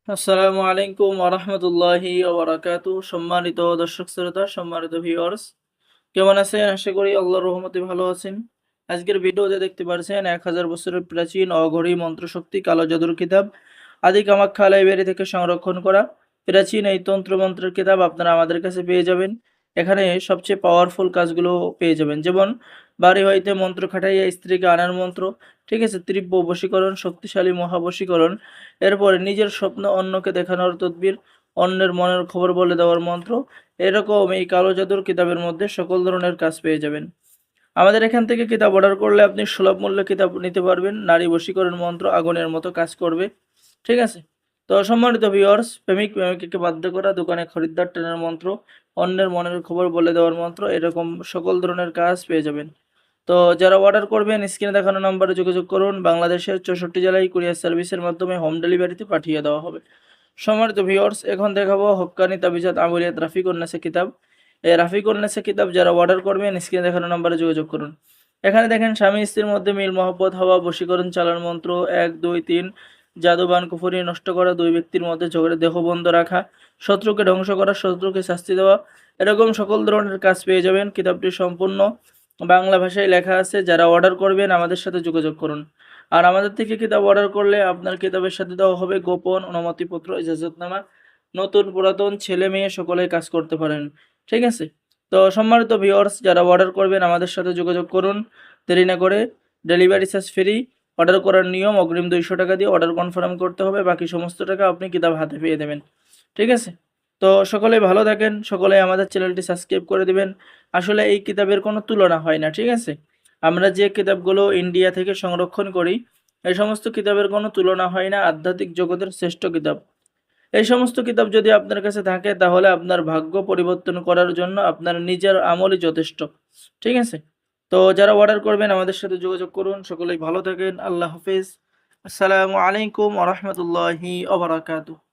আসসালামু আলাইকুম ওরহমতুল্লাহি ওবরাকাতু। সম্মানিত দর্শক শ্রোতা, সম্মানিত ভিউয়ার্স, কেমন আছেন? আশা করি আল্লাহর রহমতে ভালো আছেন। আজকের ভিডিওতে দেখতে পাচ্ছেন 1000 বছরের প্রাচীন অঘড়ি মন্ত্রশক্তি কালো জাদুর কিতাব আদি কামাখ্যা লাইব্রেরি থেকে সংরক্ষণ করা প্রাচীন এই তন্ত্রমন্ত্রের কিতাব আপনারা আমাদের কাছে পেয়ে যাবেন। এখানে সবচেয়ে পাওয়ারফুল কাজগুলো পেয়ে যাবেন, যেমন বাড়ি হইতে মন্ত্র খাটাইয়া স্ত্রীকে আনার মন্ত্র, ঠিক আছে, তীব্র বশীকরণ, শক্তিশালী মহাবশীকরণ, এরপরে নিজের স্বপ্ন অন্যকে দেখানোর তদবির, অন্যের মনের খবর বলে দেওয়ার মন্ত্র, এরকম এই কালো জাদুর কিতাবের মধ্যে সকল ধরনের কাজ পেয়ে যাবেন। আমাদের এখান থেকে কিতাব অর্ডার করলে আপনি সুলভ মূল্যে কিতাব নিতে পারবেন। নারী বশীকরণ মন্ত্র আগুনের মতো কাজ করবে, ঠিক আছে। তো সম্মানিত ভিউয়ার্স, প্রেমিক প্রেমিকাকে বাধ্য করা, দোকানে খরিদ্দার টানার মন্ত্র, অন্যের মনের খবর বলে দেওয়ার মন্ত্র, এরকম সকল ধরনের কাজ পেয়ে যাবেন। তো যারা অর্ডার করবেন স্ক্রিনে দেখানো নম্বরে যোগাযোগ করুন। বাংলাদেশের 64 জেলায় কুরিয়ার সার্ভিসের মাধ্যমে হোম ডেলিভারিতে পাঠিয়ে দেওয়া হবে। সম্মানিত ভিউয়ার্স, এখন দেখাবো হক্কানি তাবিজাত আমলিয়াত রাফিক উন্নেসা কিতাব। এই রাফিক উন্নেসা কিতাব যারা অর্ডার করবেন স্ক্রিনে দেখানো নম্বরে যোগাযোগ করুন। এখানে দেখেন স্বামী স্ত্রীর মধ্যে মিল মহব্বত হওয়া, বশীকরণ চালার মন্ত্র 1 2 3, জাদুবান কুফরি নষ্ট করা, দুই ব্যক্তির মধ্যে ঝগড়া দেহ বন্ধ রাখা, শত্রুকে ধ্বংস করা, শত্রুকে শাস্তি দেওয়া, এরকম সকল ধরনের কাজ পেয়ে যাবেন। কিতাবটি সম্পূর্ণ বাংলা ভাষায় লেখা আছে। যারা অর্ডার করবেন আমাদের সাথে যোগাযোগ করুন। আর আমাদের থেকে কিতাব অর্ডার করলে আপনার কিতাবের সাথে দেওয়া হবে গোপন অনুমতিপত্র, ইজাজতনামা। নতুন পুরাতন ছেলে মেয়ে সকলেই কাজ করতে পারেন, ঠিক আছে। তো সম্মানিত ভিউয়ার্স, যারা অর্ডার করবেন আমাদের সাথে যোগাযোগ করুন। দেরি না করে, ডেলিভারি চার্জ ফ্রি। অর্ডার করার নিয়ম, অগ্রিম 200 টাকা দিয়ে অর্ডার কনফার্ম করতে হবে, বাকি সমস্ত টাকা আপনি কিতাব হাতে পেয়ে দেবেন, ঠিক আছে। তো সকলেই ভালো থাকেন, সকলেই আমাদের চ্যানেলটি সাবস্ক্রাইব করে দিবেন। আসলে এই কিতাবের কোনো তুলনা হয় না, ঠিক আছে। আমরা যে কিতাবগুলো ইন্ডিয়া থেকে সংরক্ষণ করি, এই সমস্ত কিতাবের কোনো তুলনা হয় না। আধ্যাত্মিক জগতের শ্রেষ্ঠ কিতাব। এই সমস্ত কিতাব যদি আপনার কাছে থাকে তাহলে আপনার ভাগ্য পরিবর্তন করার জন্য আপনার নিজের আমলই যথেষ্ট, ঠিক আছে। তো যারা অর্ডার করবেন আমাদের সাথে যোগাযোগ করুন। সকলেই ভালো থাকেন। আল্লাহ হাফেজ। আসসালামু আলাইকুম ওয়া রাহমাতুল্লাহি ওয়া বারাকাতুহু।